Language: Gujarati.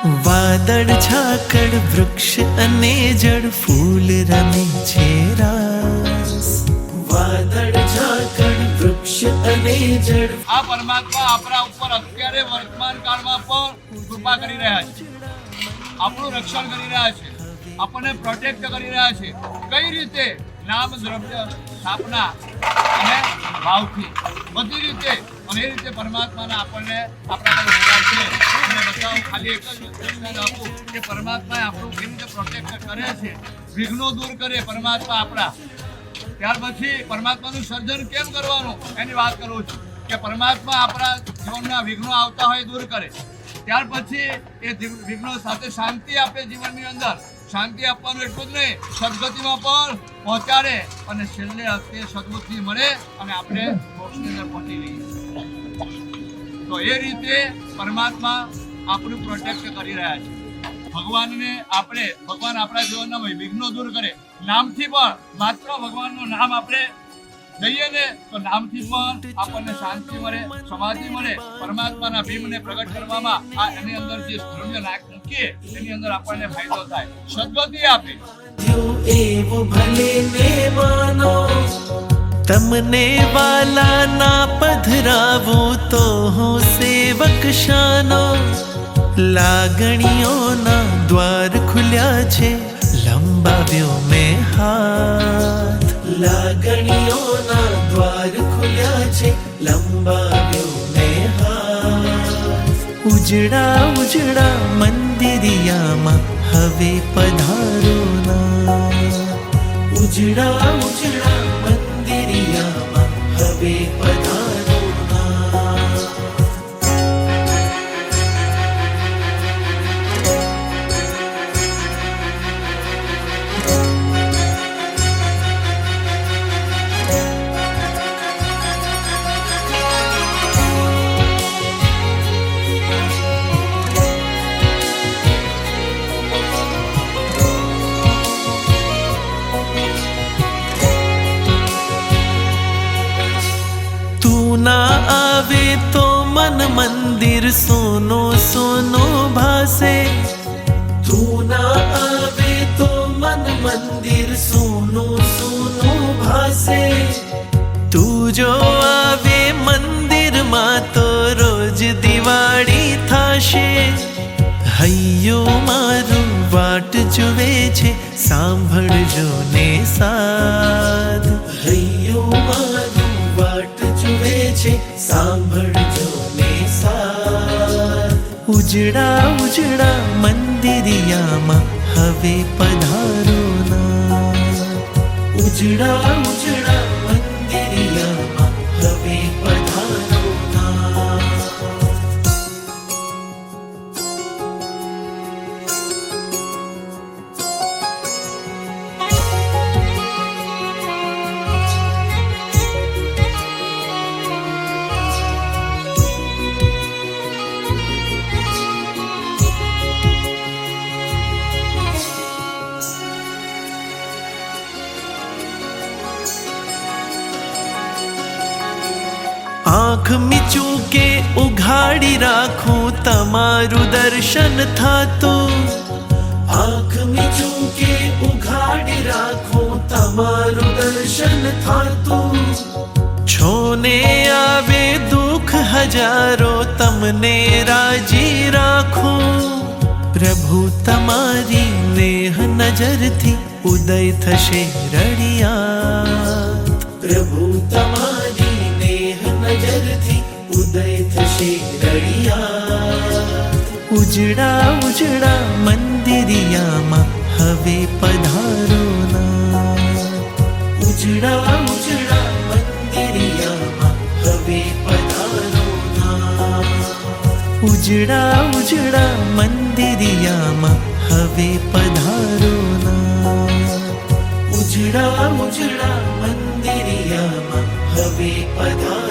વાદળ ઝાકળ વૃક્ષ અને જળ ફૂલ રમે છે રાસ. વાદળ ઝાકળ વૃક્ષ અને જળ. આ પરમાત્મા આપણા ઉપર અત્યારે વર્તમાન કાળમાં પણ કૃપા કરી રહ્યા છે, આપણું રક્ષણ કરી રહ્યા છે, આપણને પ્રોટેક્ટ કરી રહ્યા છે. કઈ રીતે? નામ દ્રવ્ય સ્થાપના અને ભાવથી, બધી રીતે. અને એ રીતે પરમાત્માના આપણને આપણા પર વિશ્વાસ છે. અને બતાવું, ખાલી એક જ દર્શન આપું કે પરમાત્મા આપણું કેવી રીતે પ્રોટેક્ટ કરે છે, વિઘ્નો દૂર કરે પરમાત્મા આપણા. ત્યાર પછી પરમાત્માનું સર્જન કેમ કરવાનું એની વાત કરું છું કે પરમાત્મા આપણા જીવનના વિઘ્નો આવતા હોય દૂર કરે. ત્યાર પછી એ વિઘ્નો સાથે શાંતિ આપે જીવનની અંદર. શાંતિ આપવાનું એટલું જ નહીં, સદગતિમાં પણ પહોંચાડે અને છેલ્લે અંતે સદબુદ્ધિ મળે અને આપણે મોક્ષની અંદર પહોંચી રહીએ. તો એ રીતે પરમાત્મા આપણું પ્રોટેક્ટ કરી રહ્યા છે. ભગવાન આપણા જીવનના વિઘ્નો દૂર કરે. નામથી પણ, માત્ર ભગવાનનું નામ આપણે લઈએ ને તો નામથી પણ આપણને શાંતિ મળે, સમાધિ મળે. પરમાત્માના ભીમને પ્રગટ કરવામાં એની અંદર જે દ્રવ્ય મૂકીએ એની અંદર આપણને ફાયદો થાય, સદગતિ આપે. એવું ભલે ને માનો, તમને વાલા ના પધરાવો તો હું સેવક શાનો. લાગણીઓના દ્વાર ખુલ્યા છે, લંબાવ્યો મેં હાથ. લાગણીઓના દ્વાર ખુલ્યા છે, લંબાવ્યો મેં હાથ. ઉજળા ઉજળા મંદિરિયામાં હવે પધારો ના. ઉજળા ઉજળા મંદિરિયામાં હવે પધારો ના. ના આવે તો મન મંદિર સોનો સોનો ભાસે. તું ના આવે તો મન મંદિર સોનો સોનો ભાસે. તું જો આવે મંદિરમાં તો રોજ દિવાળી થાશે. હૈયો મારું વાટ જુએ છે, સાંભળજો ને સાધ. હૈયો મારું વાટ જુએ છે, સાંભળજો ને સાથ. ઉજળા ઉજળા મંદિરિયામાં હવે પધારો ના. ઉજળા ઉજળા મંદિરિયામાં હવે પધારો ના. આંખ મીચું કે ઉઘાડી રાખું તમારું દર્શન થાતું. આંખ મીચું કે ઉઘાડી રાખું તમારું દર્શન થાતું. છોને આવે દુઃખ હજારો તમને રાજી રાખું. પ્રભુ તમારી નેહ નજરથી ઉદય થશે રળિયાત. પ્રભુ તમારી નજરથી ઉદય થશે રળિયાત. ઉજળા ઉજળા મંદિરિયામાં હવે પધારો ના. ઉજળા ઉજળા મંદિરિયામાં હવે પધારો ના. ઉજળા ઉજળા મંદિરિયામાં હવે પધારો ના. ઉજળા ઉજળા મંદિરિયામાં હવે પધારો.